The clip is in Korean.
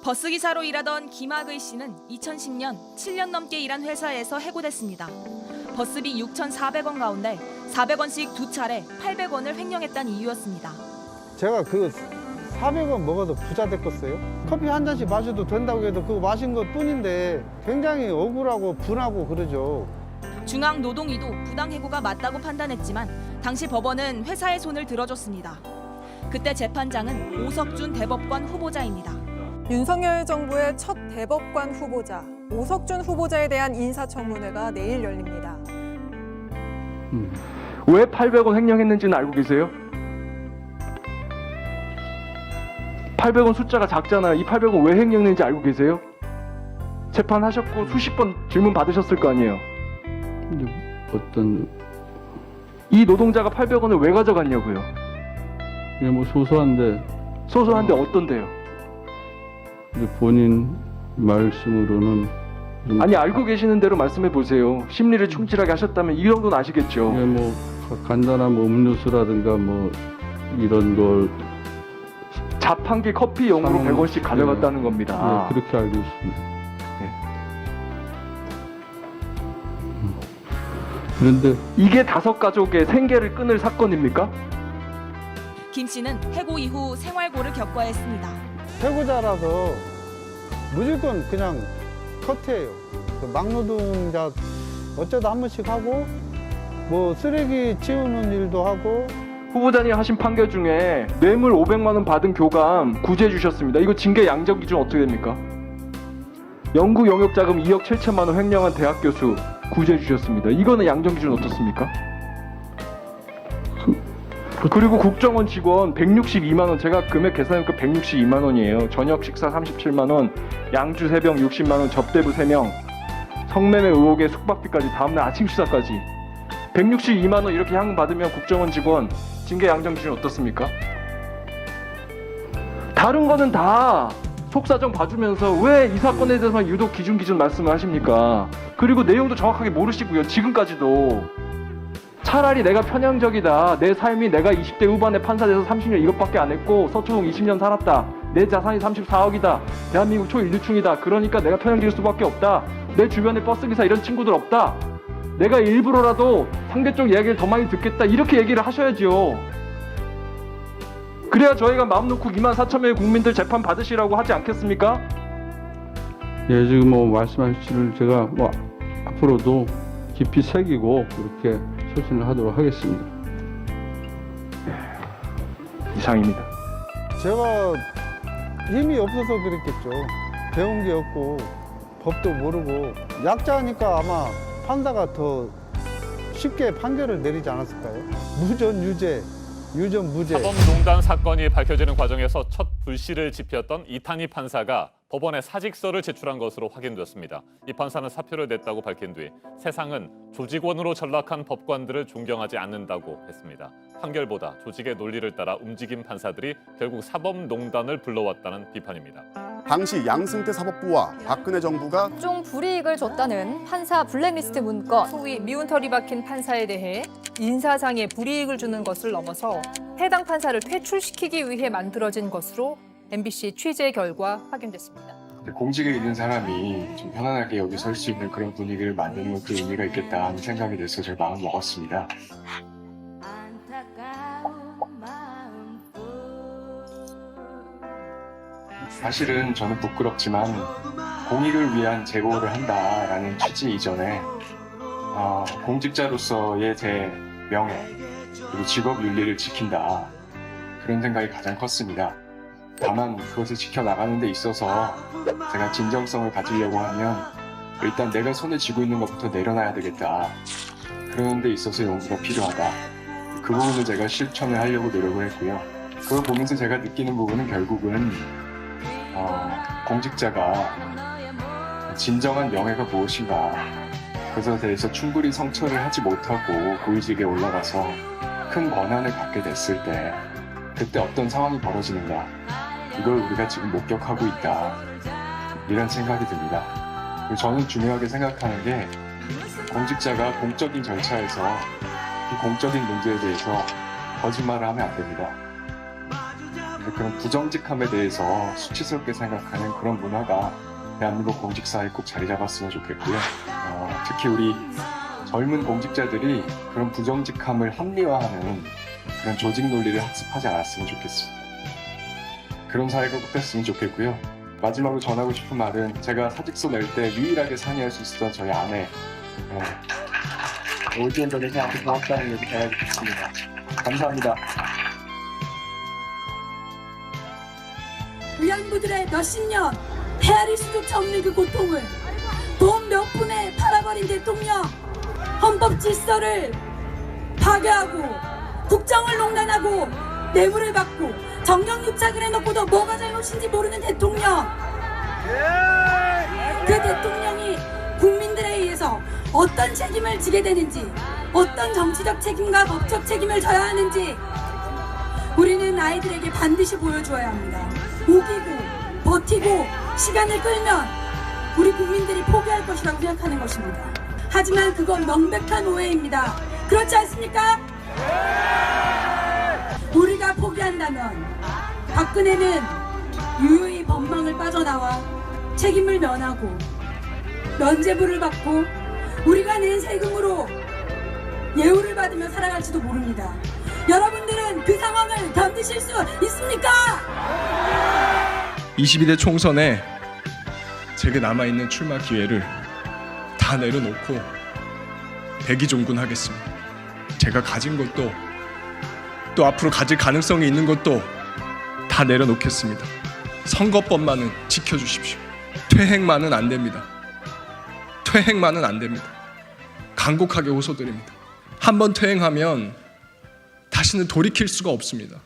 버스기사로 일하던 김학의 씨는 2010년 7년 넘게 일한 회사에서 해고됐습니다. 버스비 6,400원 가운데 400원씩 두 차례 800원을 횡령했다는 이유였습니다. 제가 그 400원 먹어도 부자 됐겠어요? 커피 한 잔씩 마셔도 된다고 해도 그거 마신 것 뿐인데 굉장히 억울하고 분하고 그러죠. 중앙노동위도 부당해고가 맞다고 판단했지만 당시 법원은 회사의 손을 들어줬습니다. 그때 재판장은 오석준 대법관 후보자입니다. 윤석열 정부의 첫 대법관 후보자 오석준 후보자에 대한 인사청문회가 내일 열립니다. 왜 800원 횡령했는지는 알고 계세요? 800원 숫자가 작잖아요. 이 800원 왜 횡령했는지 알고 계세요? 재판하셨고 수십 번 질문 받으셨을 거 아니에요. 어떤 이 노동자가 800원을 왜 가져갔냐고요. 이게 뭐 소소한데 소소한데 어떤데요? 이제 본인 말씀으로는 좀 아니 알고 계시는 대로 말씀해 보세요. 심리를 충실하게 하셨다면 이 정도는 아시겠죠. 이게 뭐 간단한 뭐 음료수라든가 뭐 이런 걸 자판기 커피용으로 사먹는- 100원씩 가져갔다는 겁니다. 예, 그렇게 알고 있습니다. 그런데 이게 5가족의 생계를 끊을 사건입니까? 김 씨는 해고 이후 생활고를 겪어야 했습니다. 해고자라서 무조건 그냥 컷이에요. 그 막노동자 어쩌다 한 번씩 하고 뭐 쓰레기 치우는 일도 하고. 후보자님 하신 판결 중에 뇌물 500만 원 받은 교감 구제해 주셨습니다. 이거 징계 양적 기준 어떻게 됩니까? 연구 용역 자금 2억 7천만 원 횡령한 대학 교수 구제해 주셨습니다. 이거는 양적 기준 어떻습니까? 그리고 국정원 직원 162만 원, 제가 금액 계산해보니까 162만 원이에요. 저녁 식사 37만 원, 양주 3병 60만 원, 접대부 3명, 성매매 의혹에 숙박비까지, 다음날 아침 식사까지 162만 원 이렇게 향 받으면 국정원 직원 징계 양정 기준 어떻습니까? 다른 거는 다 속사정 봐주면서 왜 이 사건에 대해서만 유독 기준 말씀을 하십니까? 그리고 내용도 정확하게 모르시고요. 지금까지도 차라리 내가 편향적이다. 내 삶이 내가 20대 후반에 판사 돼서 30년 이것밖에 안 했고 서초동 20년 살았다. 내 자산이 34억이다. 대한민국 초일류층이다. 그러니까 내가 편향적일 수밖에 없다. 내 주변에 버스기사 이런 친구들 없다. 내가 일부러라도 상대쪽 이야기를 더 많이 듣겠다. 이렇게 얘기를 하셔야죠. 그래야 저희가 마음 놓고 24,000명의 국민들 재판 받으시라고 하지 않겠습니까? 예, 지금 뭐 말씀하신 제가 뭐 앞으로도 깊이 새기고 그렇게 소신을 하도록 하겠습니다. 이상입니다. 제가 힘이 없어서 그랬겠죠. 배운 게 없고 법도 모르고 약자니까 아마 판사가 더 쉽게 판결을 내리지 않았을까요? 무전 유죄, 유전 무죄. 사법농단 사건이 밝혀지는 과정에서 첫 불씨를 지폈던 이탄희 판사가 법원에 사직서를 제출한 것으로 확인됐습니다. 이 판사는 사표를 냈다고 밝힌 뒤 세상은 조직원으로 전락한 법관들을 존경하지 않는다고 했습니다. 판결보다 조직의 논리를 따라 움직인 판사들이 결국 사법농단을 불러왔다는 비판입니다. 당시 양승태 사법부와 박근혜 정부가 각종 불이익을 줬다는 판사 블랙리스트 문건, 소위 미운 털이 박힌 판사에 대해 인사상의 불이익을 주는 것을 넘어서 해당 판사를 퇴출시키기 위해 만들어진 것으로 MBC 취재 결과 확인됐습니다. 공직에 있는 사람이 좀 편안하게 여기 설 수 있는 그런 분위기를 만드는 것도 의미가 있겠다 하는 생각이 돼서 제가 마음 먹었습니다. 사실은 저는 부끄럽지만 공익을 위한 제보를 한다라는 취지 이전에 공직자로서의 제 명예 그리고 직업 윤리를 지킨다 그런 생각이 가장 컸습니다. 다만 그것을 지켜나가는 데 있어서 제가 진정성을 가지려고 하면 일단 내가 손에 쥐고 있는 것부터 내려놔야 되겠다. 그러는 데 있어서 용기가 필요하다. 그 부분을 제가 실천을 하려고 노력을 했고요. 그걸 보면서 제가 느끼는 부분은 결국은 공직자가 진정한 명예가 무엇인가 그것에 대해서 충분히 성찰을 하지 못하고 고위직에 올라가서 큰 권한을 갖게 됐을 때 그때 어떤 상황이 벌어지는가 이걸 우리가 지금 목격하고 있다 이런 생각이 듭니다. 그리고 저는 중요하게 생각하는 게 공직자가 공적인 절차에서 이 공적인 문제에 대해서 거짓말을 하면 안 됩니다. 그런 부정직함에 대해서 수치스럽게 생각하는 그런 문화가 대한민국 공직사회에 꼭 자리 잡았으면 좋겠고요. 특히 우리 젊은 공직자들이 그런 부정직함을 합리화하는 그런 조직 논리를 학습하지 않았으면 좋겠습니다. 그런 사회가 꼭 됐으면 좋겠고요. 마지막으로 전하고 싶은 말은 제가 사직서 낼 때 유일하게 상의할 수 있었던 저희 아내 올지원전에 저한테 고맙다는 얘기 전해드리겠습니다. 감사합니다. 위안부들의 몇십 년 헤아릴 수조차 없는 그 고통을 돈 몇 푼에 팔아버린 대통령, 헌법 질서를 파괴하고 국정을 농단하고 뇌물을 받고 정경유착을 해놓고도 뭐가 잘못인지 모르는 대통령, 그 대통령이 국민들에 의해서 어떤 책임을 지게 되는지, 어떤 정치적 책임과 법적 책임을 져야 하는지 우리는 아이들에게 반드시 보여주어야 합니다. 우기고 버티고 시간을 끌면 우리 국민들이 포기할 것이라고 생각하는 것입니다. 하지만 그건 명백한 오해입니다. 그렇지 않습니까? 우리가 포기한다면 박근혜는 유유히 법망을 빠져나와 책임을 면하고 면죄부를 받고 우리가 낸 세금으로 예우를 받으며 살아갈지도 모릅니다. 여러분들은 그 상황을 견디실 수 있습니까? 22대 총선에 제게 남아있는 출마 기회를 다 내려놓고 대기종군하겠습니다. 제가 가진 것도 또 앞으로 가질 가능성이 있는 것도 다 내려놓겠습니다. 선거법만은 지켜주십시오. 퇴행만은 안 됩니다. 퇴행만은 안 됩니다. 간곡하게 호소드립니다. 한번 퇴행하면 다시는 돌이킬 수가 없습니다.